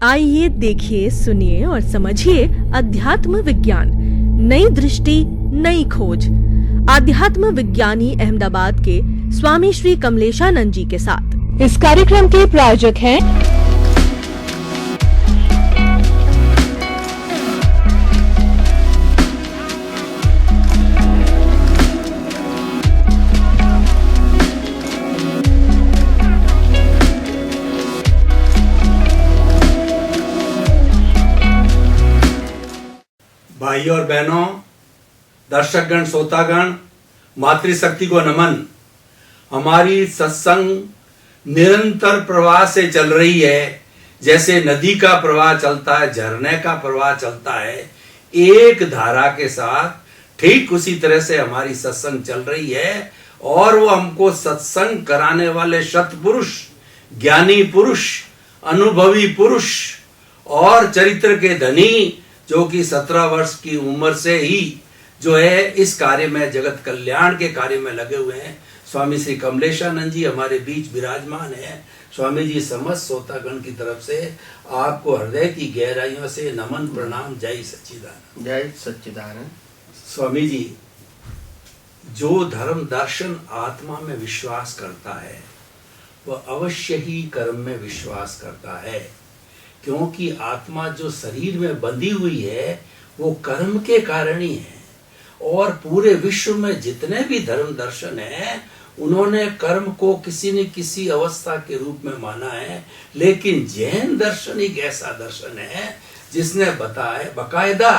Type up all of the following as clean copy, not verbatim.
आइए देखिए, सुनिए और समझिए अध्यात्म विज्ञान, नई दृष्टि, नई खोज। आध्यात्म विज्ञानी अहमदाबाद के स्वामी श्री कमलेशानंद जी के साथ। इस कार्यक्रम के प्रायोजक हैं भाई और बहनों, दर्शकगण, श्रोतागण, मातृशक्ति को नमन। हमारी सत्संग निरंतर प्रवाह से चल रही है। जैसे नदी का प्रवाह चलता है, झरने का प्रवाह चलता है, एक धारा के साथ ठीक उसी तरह से हमारी सत्संग चल रही है। और वो हमको सत्संग कराने वाले सत्पुरुष, ज्ञानी पुरुष, अनुभवी पुरुष और चरित्र के धनी, जो कि 17 वर्ष की उम्र से ही जो है इस कार्य में, जगत कल्याण के कार्य में लगे हुए हैं, स्वामी श्री कमलेशानंद जी हमारे बीच विराजमान है। स्वामी जी समस्त श्रोतागण की तरफ से आपको हृदय की गहराइयों से नमन, प्रणाम। जय सच्चिदानंद। जय सच्चिदानंद। स्वामी जी, जो धर्म दर्शन आत्मा में विश्वास करता है वह अवश्य ही कर्म में विश्वास करता है, क्योंकि आत्मा जो शरीर में बंधी हुई है वो कर्म के कारण ही है। और पूरे विश्व में जितने भी धर्म दर्शन है, उन्होंने कर्म को किसी न किसी अवस्था के रूप में माना है। लेकिन जैन दर्शन एक ऐसा दर्शन है जिसने बताया, बकायदा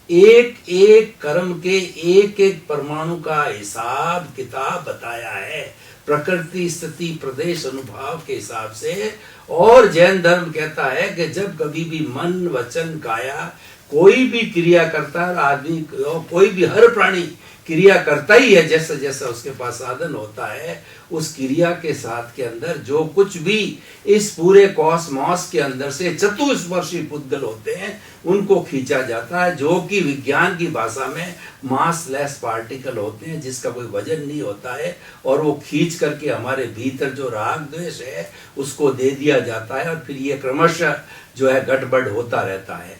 एक एक कर्म के एक एक परमाणु का हिसाब किताब बताया है, प्रकृति, स्थिति, प्रदेश, अनुभाव के हिसाब से। और जैन धर्म कहता है कि जब कभी भी मन, वचन, काया कोई भी क्रिया करता है, आदमी कोई भी, हर प्राणी क्रिया करता ही है, जैसा जैसा उसके पास साधन होता है, उस क्रिया के साथ के अंदर जो कुछ भी इस पूरे कॉस्मॉस के अंदर से चतुस्पर्शी पुद्गल होते हैं, उनको खींचा जाता है, जो कि विज्ञान की भाषा में मासलेस पार्टिकल होते हैं, जिसका कोई वजन नहीं होता है। और वो खींच करके हमारे भीतर जो राग द्वेष है उसको दे दिया जाता है, और फिर ये क्रमशः जो है गड़बड़ होता रहता है।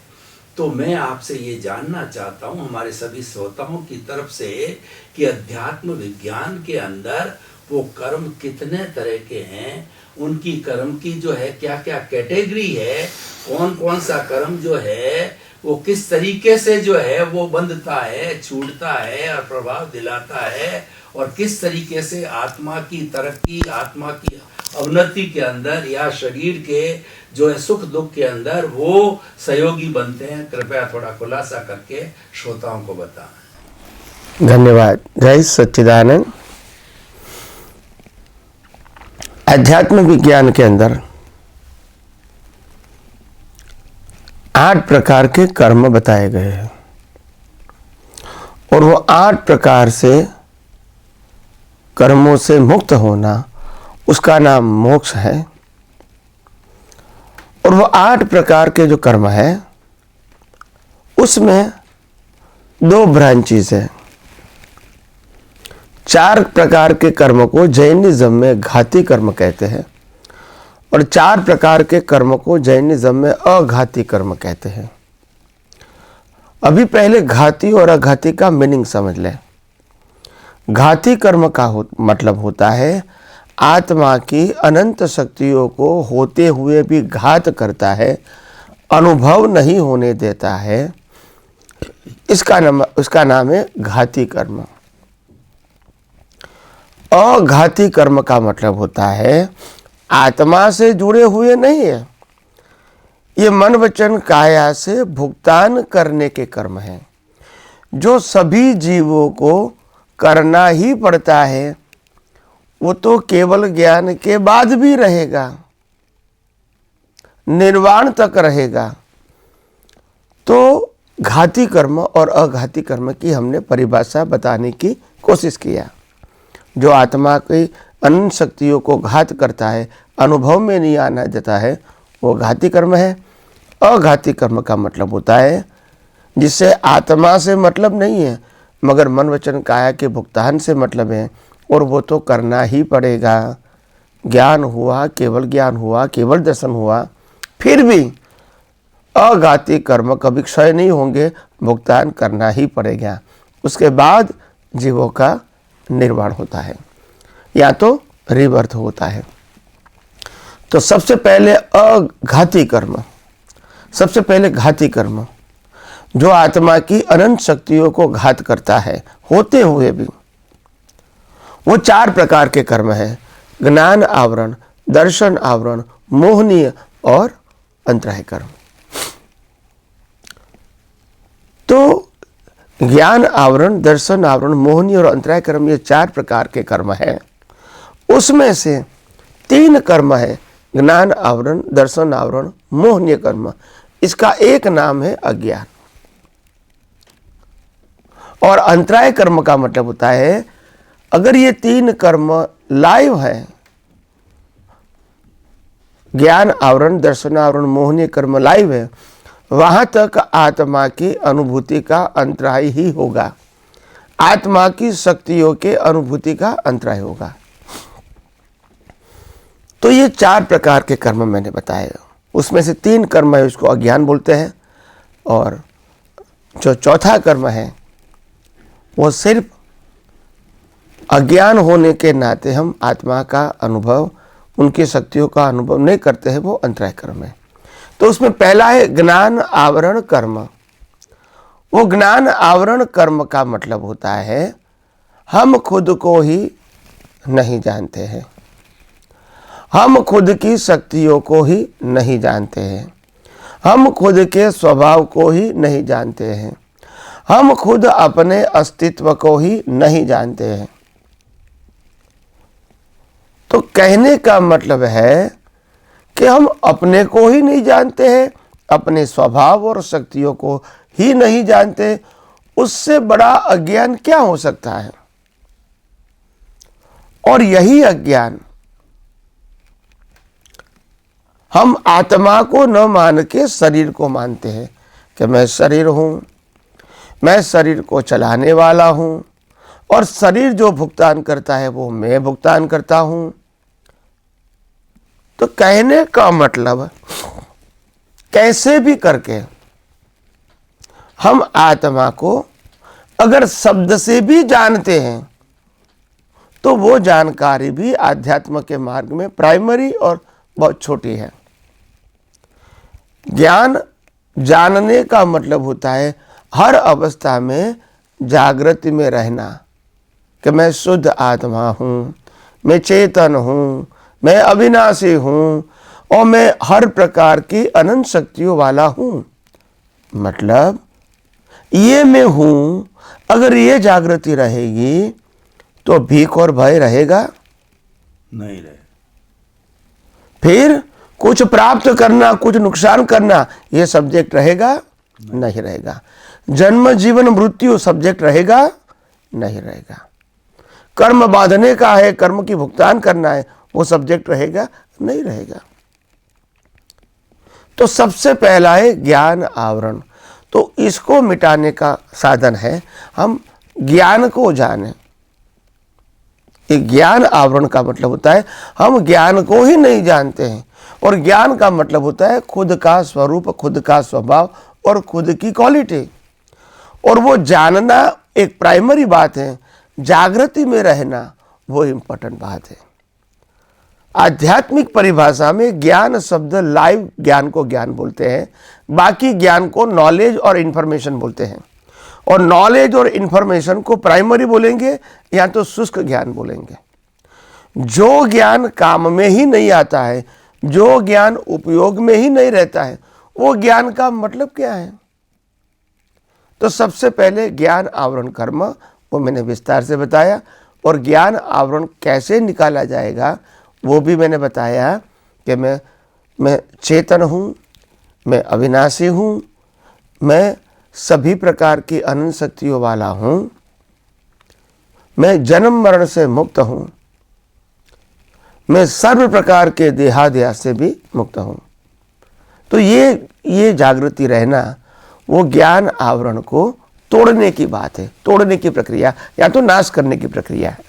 तो मैं आपसे ये जानना चाहता हूँ, हमारे सभी श्रोताओं की तरफ से, कि अध्यात्म विज्ञान के अंदर वो कर्म कितने तरह के हैं, उनकी कर्म की जो है क्या क्या कैटेगरी है, कौन कौन सा कर्म जो है वो किस तरीके से जो है वो बंधता है, छूटता है और प्रभाव दिलाता है, और किस तरीके से आत्मा की तरक्की, आत्मा की अवनति के अंदर या शरीर के जो है सुख दुख के अंदर वो सहयोगी बनते हैं। कृपया थोड़ा खुलासा करके श्रोताओं को बताएं। धन्यवाद। जय सच्चिदानंद। अध्यात्म विज्ञान के अंदर 8 प्रकार के कर्म बताए गए हैं, और वो 8 प्रकार से कर्मों से मुक्त होना, उसका नाम मोक्ष है। और वो 8 प्रकार के जो कर्म है उसमें 2 ब्रांचेस है। 4 प्रकार के कर्म को जैनिज्म में घाती कर्म कहते हैं, और 4 प्रकार के कर्म को जैनिज्म में अघाती कर्म कहते हैं। अभी पहले घाती और अघाती का मीनिंग समझ लें। घाती कर्म का मतलब होता है आत्मा की अनंत शक्तियों को होते हुए भी घात करता है, अनुभव नहीं होने देता है, उसका नाम है घाती कर्म। अघाती कर्म का मतलब होता है आत्मा से जुड़े हुए नहीं है, ये मन, वचन, काया से भुगतान करने के कर्म हैं, जो सभी जीवों को करना ही पड़ता है। वो तो केवल ज्ञान के बाद भी रहेगा, निर्वाण तक रहेगा। तो घाती कर्म और अघाती कर्म की हमने परिभाषा बताने की कोशिश किया। जो आत्मा की अनंत शक्तियों को घात करता है, अनुभव में नहीं आना देता है, वो घाती कर्म है। अघाती कर्म का मतलब होता है जिससे आत्मा से मतलब नहीं है, मगर मन, वचन, काया के भुगतान से मतलब है, और वो तो करना ही पड़ेगा। ज्ञान हुआ, केवल ज्ञान हुआ, केवल दर्शन हुआ, फिर भी अघाती कर्म कभी क्षय नहीं होंगे, भुगतान करना ही पड़ेगा। उसके बाद जीवों का निर्वाण होता है या तो रिबर्थ होता है। तो सबसे पहले अघाती कर्म, सबसे पहले घाती कर्म जो आत्मा की अनंत शक्तियों को घात करता है होते हुए भी, वो 4 प्रकार के कर्म है। ज्ञान आवरण, दर्शन आवरण, मोहनीय और अंतराय कर्म। तो ज्ञान आवरण, दर्शन आवरण, मोहनीय और अंतराय कर्म, ये 4 प्रकार के कर्म हैं। उसमें से 3 कर्म है ज्ञान आवरण, दर्शन आवरण, मोहनीय कर्म। इसका एक नाम है अज्ञान। और अंतराय कर्म का मतलब होता है अगर ये 3 कर्म लाइव है, ज्ञान आवरण, दर्शन आवरण, मोहनीय कर्म लाइव है, वहां तक आत्मा की अनुभूति का अंतराय ही होगा। आत्मा की शक्तियों के अनुभूति का अंतराय होगा। तो ये 4 प्रकार के कर्म मैंने बताए। उसमें से 3 कर्म है, उसको अज्ञान बोलते हैं। और जो चौथा कर्म है वो सिर्फ अज्ञान होने के नाते हम आत्मा का अनुभव, उनकी शक्तियों का अनुभव नहीं करते हैं, वो अंतराय कर्म है। तो उसमें पहला है ज्ञान आवरण कर्म। वो ज्ञान आवरण कर्म का मतलब होता है हम खुद को ही नहीं जानते हैं, हम खुद की शक्तियों को ही नहीं जानते हैं, हम खुद के स्वभाव को ही नहीं जानते हैं, हम खुद अपने अस्तित्व को ही नहीं जानते हैं। तो कहने का मतलब है कि हम अपने को ही नहीं जानते हैं, अपने स्वभाव और शक्तियों को ही नहीं जानते। उससे बड़ा अज्ञान क्या हो सकता है? और यही अज्ञान हम आत्मा को न मान के शरीर को मानते हैं कि मैं शरीर हूं, मैं शरीर को चलाने वाला हूं, और शरीर जो भुगतान करता है वो मैं भुगतान करता हूं। तो कहने का मतलब कैसे भी करके हम आत्मा को अगर शब्द से भी जानते हैं तो वो जानकारी भी आध्यात्म के मार्ग में प्राइमरी और बहुत छोटी है। ज्ञान जानने का मतलब होता है हर अवस्था में जागृति में रहना कि मैं शुद्ध आत्मा हूँ, मैं चेतन हूँ, मैं अविनाशी हूँ और मैं हर प्रकार की अनंत शक्तियों वाला हूँ। मतलब ये मैं हूँ, अगर ये जागृति रहेगी तो भीख और भय रहेगा नहीं रहे। फिर कुछ प्राप्त करना, कुछ नुकसान करना, ये सब्जेक्ट रहेगा नहीं रहेगा। जन्म जीवन मृत्यु सब्जेक्ट रहेगा नहीं रहेगा। कर्म बांधने का है, कर्म की भुगतान करना है, वो सब्जेक्ट रहेगा नहीं रहेगा। तो सबसे पहला है ज्ञान आवरण। तो इसको मिटाने का साधन है हम ज्ञान को जानें। ये ज्ञान आवरण का मतलब होता है हम ज्ञान को ही नहीं जानते हैं, और ज्ञान का मतलब होता है खुद का स्वरूप, खुद का स्वभाव और खुद की क्वालिटी। और वो जानना एक प्राइमरी बात है, जागृति में रहना वो इम्पोर्टेंट बात है। आध्यात्मिक परिभाषा में ज्ञान शब्द लाइव ज्ञान को ज्ञान बोलते हैं, बाकी ज्ञान को नॉलेज और इन्फॉर्मेशन बोलते हैं। और नॉलेज और इन्फॉर्मेशन को प्राइमरी बोलेंगे या तो शुष्क ज्ञान बोलेंगे। जो ज्ञान काम में ही नहीं आता है, जो ज्ञान उपयोग में ही नहीं रहता है, वो ज्ञान का मतलब क्या है? तो सबसे पहले ज्ञान आवरण कर्म वो मैंने विस्तार से बताया, और ज्ञान आवरण कैसे निकाला जाएगा वो भी मैंने बताया कि मैं चेतन हूँ, मैं अविनाशी हूँ, मैं सभी प्रकार की अनंत शक्तियों वाला हूँ, मैं जन्म मरण से मुक्त हूँ, मैं सर्व प्रकार के देहाध्यास से भी मुक्त हूँ। तो ये जागृति रहना वो ज्ञान आवरण को तोड़ने की बात है, तोड़ने की प्रक्रिया या तो नाश करने की प्रक्रिया है।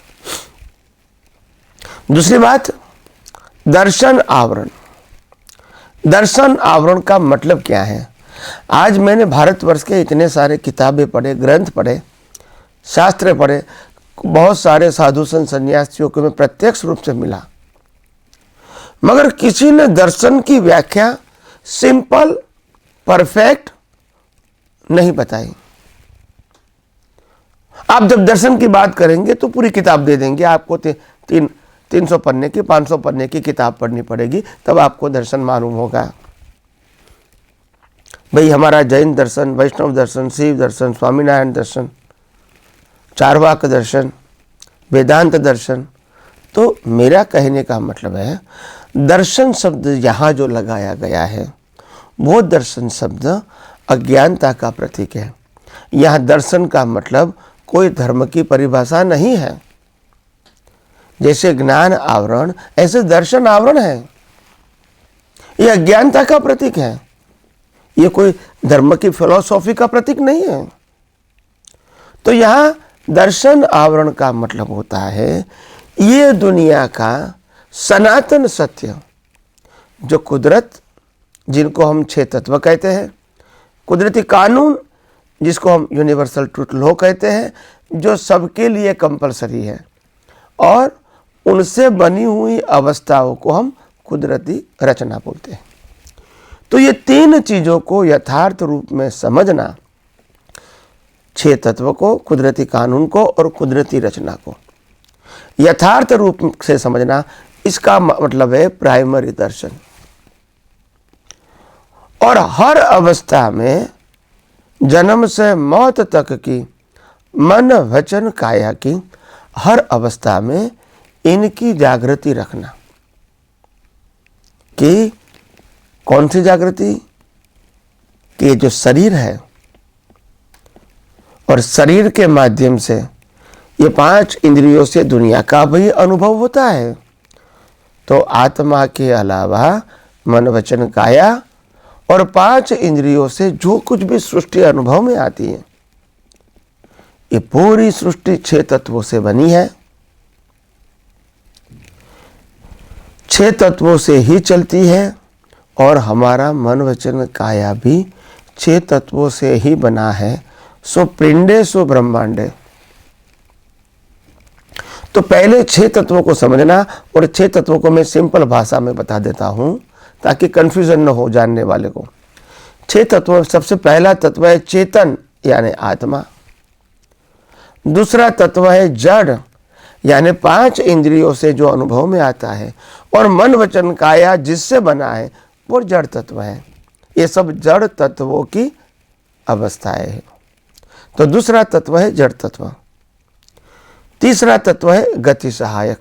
दूसरी बात दर्शन आवरण। दर्शन आवरण का मतलब क्या है? आज मैंने भारतवर्ष के इतने सारे किताबें पढ़े, ग्रंथ पढ़े, शास्त्र पढ़े, बहुत सारे साधु संत सन्यासियों को मैं प्रत्यक्ष रूप से मिला, मगर किसी ने दर्शन की व्याख्या सिंपल परफेक्ट नहीं बताई। आप जब दर्शन की बात करेंगे तो पूरी किताब दे देंगे आपको, 300 पन्ने की 500 पन्ने की किताब पढ़नी पड़ेगी, तब आपको दर्शन मालूम होगा। भाई हमारा जैन दर्शन, वैष्णव दर्शन, शिव दर्शन, स्वामीनारायण दर्शन, चारवाक दर्शन, वेदांत दर्शन। तो मेरा कहने का मतलब है, दर्शन शब्द यहाँ जो लगाया गया है वो दर्शन शब्द अज्ञानता का प्रतीक है। यहाँ दर्शन का मतलब कोई धर्म की परिभाषा नहीं है। जैसे ज्ञान आवरण, ऐसे दर्शन आवरण है। ये अज्ञानता का प्रतीक है, ये कोई धर्म की फिलॉसफी का प्रतीक नहीं है। तो यहाँ दर्शन आवरण का मतलब होता है ये दुनिया का सनातन सत्य, जो कुदरत, जिनको हम 6 तत्व कहते हैं, कुदरती कानून जिसको हम यूनिवर्सल ट्रूथ लॉ कहते हैं, जो सबके लिए कंपलसरी है, और उनसे बनी हुई अवस्थाओं को हम कुदरती रचना बोलते हैं। तो ये 3 चीज़ों को यथार्थ रूप में समझना, 6 तत्व को, कुदरती कानून को और कुदरती रचना को यथार्थ रूप से समझना, इसका मतलब है प्राइमरी दर्शन। और हर अवस्था में, जन्म से मौत तक की, मन वचन काया की हर अवस्था में इनकी जागृति रखना। कि कौन सी जागृति? कि जो शरीर है, और शरीर के माध्यम से ये 5 इंद्रियों से दुनिया का भी अनुभव होता है। तो आत्मा के अलावा मन वचन काया और 5 इंद्रियों से जो कुछ भी सृष्टि अनुभव में आती है, ये पूरी सृष्टि 6 तत्वों से बनी है। 6 तत्वों से ही चलती है, और हमारा मन वचन काया भी 6 तत्वों से ही बना है। सो पिंडे सो ब्रह्मांडे। तो पहले 6 तत्वों को समझना, और 6 तत्वों को मैं सिंपल भाषा में बता देता हूं ताकि कंफ्यूजन न हो जानने वाले को। 6 तत्व, सबसे पहला तत्व है चेतन यानी आत्मा। दूसरा तत्व है जड़ यानी 5 इंद्रियों से जो अनुभव में आता है, और मन वचन काया जिससे बना है वो जड़ तत्व है। ये सब जड़ तत्वों की अवस्थाएं है। तो दूसरा तत्व है जड़ तत्व। तीसरा तत्व है गति सहायक,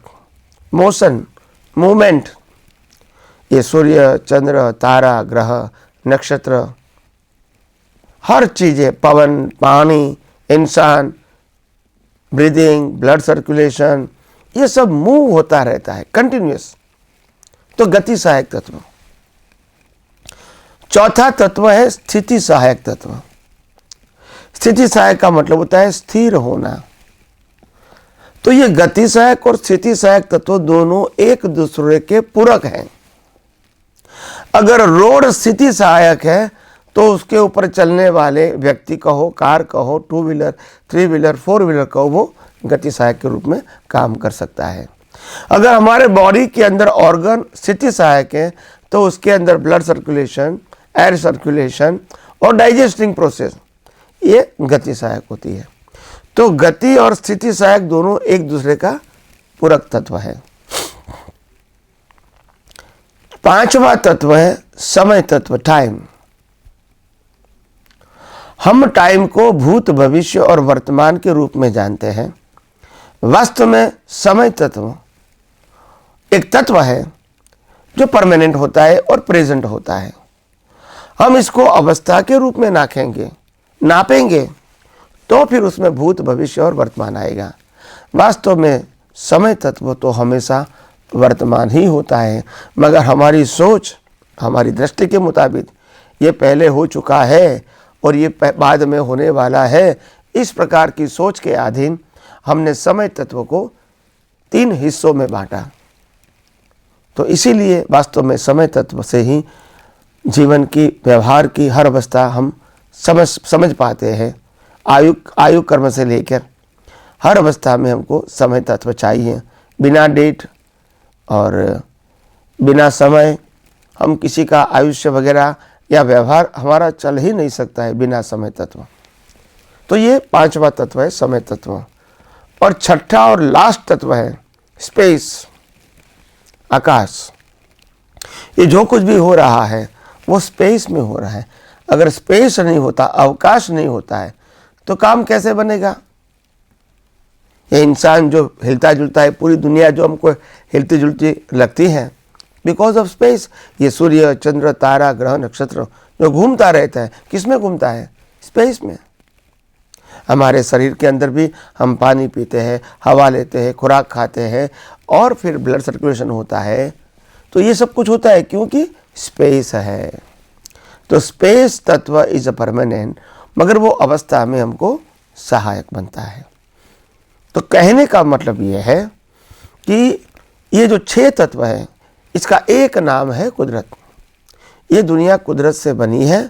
मोशन, मूवमेंट। ये सूर्य, चंद्र, तारा, ग्रह, नक्षत्र, हर चीज़ें, पवन, पानी, इंसान, ब्रीदिंग, ब्लड सर्कुलेशन, ये सब मूव होता रहता है कंटिन्यूअस। तो गति सहायक तत्व। चौथा तत्व है स्थिति सहायक तत्व। स्थिति सहायक का मतलब होता है स्थिर होना। तो ये गति सहायक और स्थिति सहायक तत्व दोनों एक दूसरे के पूरक हैं। अगर रोड स्थिति सहायक है तो उसके ऊपर चलने वाले व्यक्ति कहो, कार कहो, 2 व्हीलर, 3 व्हीलर, 4 व्हीलर कहो, वो गति सहायक के रूप में काम कर सकता है। अगर हमारे बॉडी के अंदर ऑर्गन स्थिति सहायक है तो उसके अंदर ब्लड सर्कुलेशन, एयर सर्कुलेशन और डाइजेस्टिंग प्रोसेस, ये गति सहायक होती है। तो गति और स्थिति सहायक दोनों एक दूसरे का पूरक तत्व है। 5वां तत्व है समय तत्व, टाइम। हम टाइम को भूत, भविष्य और वर्तमान के रूप में जानते हैं। वास्तव में समय तत्व एक तत्व है जो परमानेंट होता है और प्रेजेंट होता है। हम इसको अवस्था के रूप में नापेंगे तो फिर उसमें भूत, भविष्य और वर्तमान आएगा। वास्तव में समय तत्व तो हमेशा वर्तमान ही होता है, मगर हमारी सोच, हमारी दृष्टि के मुताबिक ये पहले हो चुका है और ये बाद में होने वाला है। इस प्रकार की सोच के अधीन हमने समय तत्व को 3 हिस्सों में बांटा। तो इसीलिए वास्तव में समय तत्व से ही जीवन की, व्यवहार की हर अवस्था हम समझ पाते हैं। आयु कर्म से लेकर हर अवस्था में हमको समय तत्व चाहिए। बिना डेट और बिना समय हम किसी का आयुष्य वगैरह या व्यवहार हमारा चल ही नहीं सकता है बिना समय तत्व। तो ये पांचवा तत्व है समय तत्व। और छठा और लास्ट तत्व है स्पेस, आकाश। ये जो कुछ भी हो रहा है वो स्पेस में हो रहा है। अगर स्पेस नहीं होता, अवकाश नहीं होता है, तो काम कैसे बनेगा? ये इंसान जो हिलता जुलता है, पूरी दुनिया जो हमको हिलती जुलती लगती है, बिकॉज ऑफ स्पेस। ये सूर्य, चंद्र, तारा, ग्रह, नक्षत्र जो घूमता रहता है, किस में घूमता है? स्पेस में। हमारे शरीर के अंदर भी हम पानी पीते हैं, हवा लेते हैं, खुराक खाते हैं और फिर ब्लड सर्कुलेशन होता है। तो ये सब कुछ होता है क्योंकि स्पेस है। तो स्पेस तत्व इज अ परमानेंट, मगर वो अवस्था में हमको सहायक बनता है। तो कहने का मतलब ये है कि ये जो 6 तत्व है, इसका एक नाम है कुदरत। ये दुनिया कुदरत से बनी है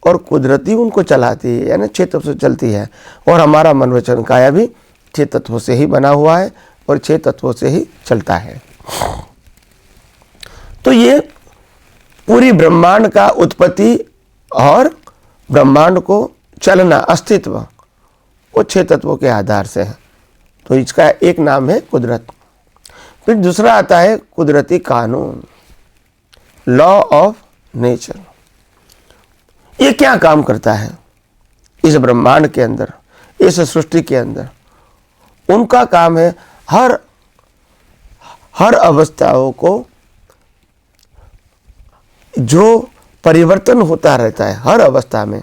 और कुदरती उनको चलाती है, यानी 6 तत्व से चलती है। और हमारा मन वचन काया भी 6 तत्वों से ही बना हुआ है और 6 तत्वों से ही चलता है। तो ये पूरी ब्रह्मांड का उत्पत्ति और ब्रह्मांड को चलना, अस्तित्व, वो 6 तत्वों के आधार से है। तो इसका एक नाम है कुदरत। फिर दूसरा आता है कुदरती कानून, लॉ ऑफ नेचर। ये क्या काम करता है इस ब्रह्मांड के अंदर, इस सृष्टि के अंदर? उनका काम है हर अवस्थाओं को, जो परिवर्तन होता रहता है हर अवस्था में,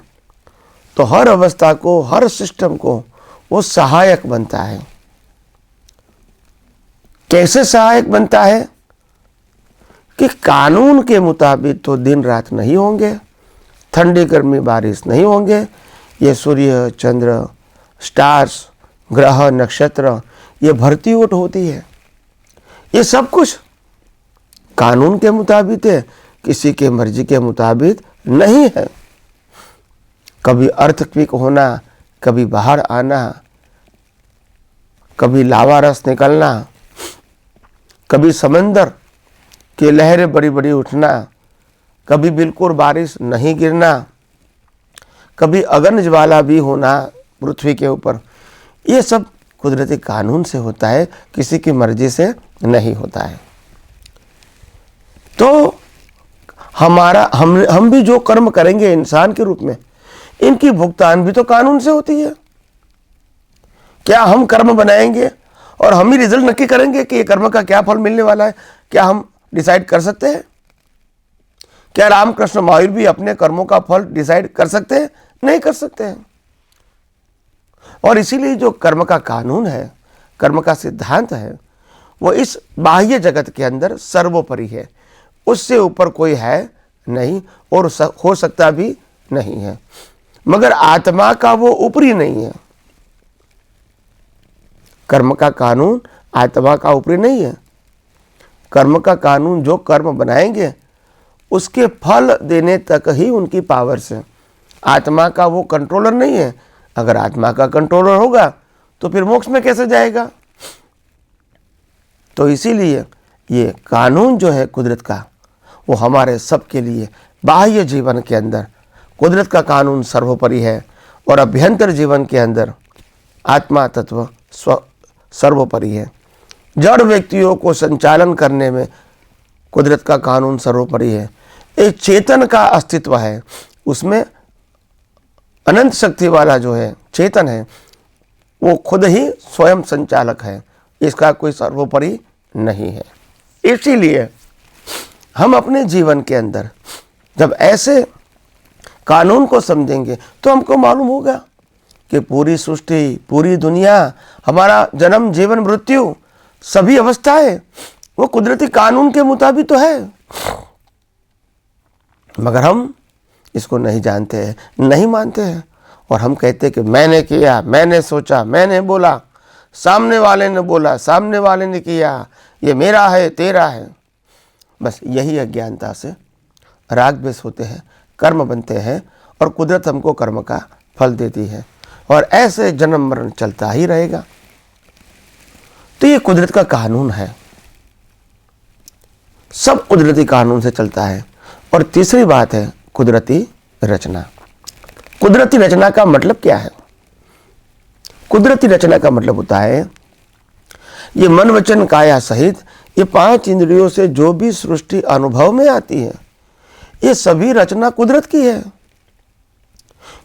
तो हर अवस्था को, हर सिस्टम को वो सहायक बनता है। कैसे सहायक बनता है? कि कानून के मुताबिक तो दिन रात नहीं होंगे, ठंडी गर्मी बारिश नहीं होंगे, ये सूर्य, चंद्र, स्टार्स, ग्रह, नक्षत्र, ये भरती ओट होती है। ये सब कुछ कानून के मुताबिक है, किसी के मर्जी के मुताबिक नहीं है। कभी अर्थक्वेक होना, कभी बाहर आना, कभी लावा रस निकलना, कभी समंदर की लहरें बड़ी बड़ी उठना, कभी बिल्कुल बारिश नहीं गिरना, कभी अग्नि ज्वाला भी होना पृथ्वी के ऊपर। ये सब कुदरती कानून से होता है, किसी की मर्जी से नहीं होता है। तो हम भी जो कर्म करेंगे इंसान के रूप में, इनकी भुगतान भी तो कानून से होती है। क्या हम कर्म बनाएंगे और हम ही रिजल्ट नक्की करेंगे कि ये कर्म का क्या फल मिलने वाला है? क्या हम डिसाइड कर सकते हैं? क्या रामकृष्ण महावीर भी अपने कर्मों का फल डिसाइड कर सकते हैं? नहीं कर सकते हैं। और इसीलिए जो कर्म का कानून है, कर्म का सिद्धांत है, वो इस बाह्य जगत के अंदर सर्वोपरि है। उससे ऊपर कोई है नहीं और हो सकता भी नहीं है। मगर आत्मा का वो ऊपरी नहीं है। कर्म का कानून आत्मा का ऊपरी नहीं है। कर्म का कानून, जो कर्म बनाएंगे उसके फल देने तक ही उनकी पावर से। आत्मा का वो कंट्रोलर नहीं है। अगर आत्मा का कंट्रोलर होगा तो फिर मोक्ष में कैसे जाएगा? तो इसीलिए ये कानून जो है कुदरत का, वो हमारे सबके लिए बाह्य जीवन के अंदर कुदरत का कानून सर्वोपरि है और अभ्यंतर जीवन के अंदर आत्मा तत्व सर्वोपरि है। जड़ व्यक्तियों को संचालन करने में कुदरत का कानून सर्वोपरि है। एक चेतन का अस्तित्व है, उसमें अनंत शक्ति वाला जो है चेतन है, वो खुद ही स्वयं संचालक है। इसका कोई सर्वोपरि नहीं है। इसीलिए हम अपने जीवन के अंदर जब ऐसे कानून को समझेंगे तो हमको मालूम होगा कि पूरी सृष्टि, पूरी दुनिया, हमारा जन्म, जीवन, मृत्यु, सभी अवस्थाएं वो कुदरती कानून के मुताबिक तो है। मगर हम इसको नहीं जानते हैं, नहीं मानते हैं और हम कहते हैं कि मैंने किया, मैंने सोचा, मैंने बोला, सामने वाले ने बोला, सामने वाले ने किया, ये मेरा है, तेरा है। बस यही अज्ञानता से राग द्वेष होते हैं, कर्म बनते हैं और कुदरत हमको कर्म का फल देती है और ऐसे जन्म मरण चलता ही रहेगा। तो ये कुदरत का कानून है, सब कुदरती कानून से चलता है। और तीसरी बात है कुदरती रचना। कुदरती रचना का मतलब क्या है? कुदरती रचना का मतलब होता है ये मन वचन काया सहित ये 5 इंद्रियों से जो भी सृष्टि अनुभव में आती है, ये सभी रचना कुदरत की है।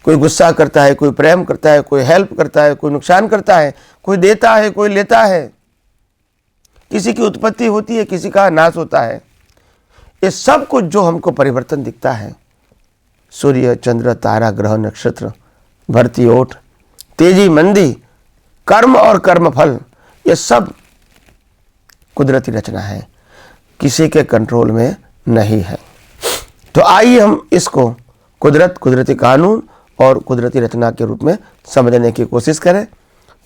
कोई गुस्सा करता है, कोई प्रेम करता है, कोई हेल्प करता है, कोई नुकसान करता है, कोई देता है, कोई लेता है, किसी की उत्पत्ति होती है, किसी का नाश होता है। ये सब कुछ जो हमको परिवर्तन दिखता है, सूर्य, चंद्र, तारा, ग्रह, नक्षत्र, भरती ओट, तेजी मंदी, कर्म और कर्म फल, ये सब कुदरती रचना है, किसी के कंट्रोल में नहीं है। तो आइए हम इसको कुदरत, कुदरती कानून और कुदरती रचना के रूप में समझने की कोशिश करें।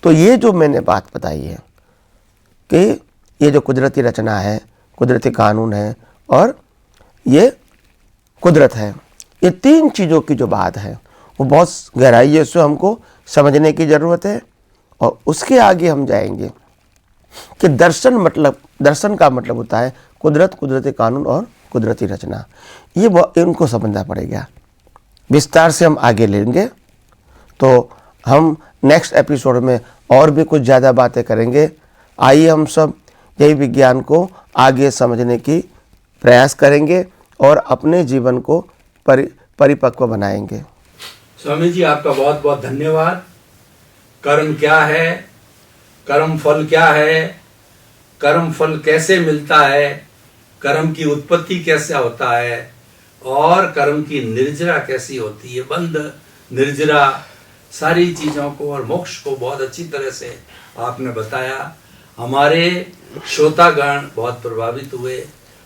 तो ये जो मैंने बात बताई है कि ये जो कुदरती रचना है, कुदरती कानून है और ये कुदरत है, ये 3 चीज़ों की जो बात है वो बहुत गहराई से हमको समझने की ज़रूरत है। और उसके आगे हम जाएंगे कि दर्शन का मतलब होता है कुदरत, कुदरती कानून और कुदरती रचना। ये इनको समझना पड़ेगा, विस्तार से हम आगे लेंगे। तो हम नेक्स्ट एपिसोड में और भी कुछ ज़्यादा बातें करेंगे। आइए हम सब यही विज्ञान को आगे समझने की प्रयास करेंगे और अपने जीवन को परिपक्व बनाएंगे। स्वामी जी, आपका बहुत बहुत धन्यवाद। कर्म क्या है, कर्म फल क्या है, कर्म फल कैसे मिलता है, कर्म की उत्पत्ति कैसे होता है और कर्म की निर्जरा कैसी होती है, बंध निर्जरा, सारी चीज़ों को और मोक्ष को बहुत अच्छी तरह से आपने बताया। हमारे श्रोतागण बहुत प्रभावित हुए,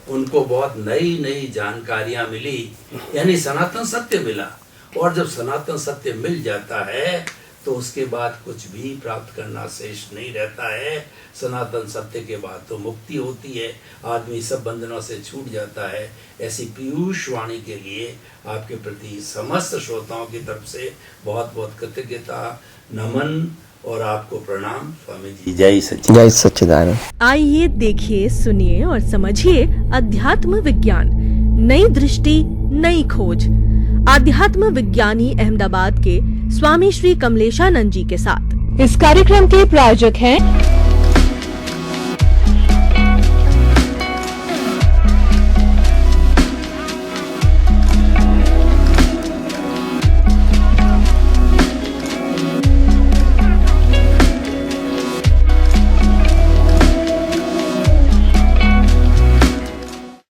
उनको बहुत नई नई जानकारियां मिली, यानी सनातन सत्य मिला। और जब सनातन सत्य मिल जाता है तो उसके बाद कुछ भी प्राप्त करना शेष नहीं रहता है। सनातन सत्य के बाद तो मुक्ति होती है, आदमी सब बंधनों से छूट जाता है। ऐसी पीयूष वाणी के लिए आपके प्रति समस्त श्रोताओं की तरफ से बहुत बहुत कृतज्ञता, नमन और आपको प्रणाम। स्वामी जी, जय सच्चिदानंद। आइए देखिए, सुनिए और समझिए अध्यात्म विज्ञान, नई दृष्टि, नई खोज। आध्यात्म विज्ञानी अहमदाबाद के स्वामी श्री कमलेशानंद जी के साथ। इस कार्यक्रम के प्रायोजक हैं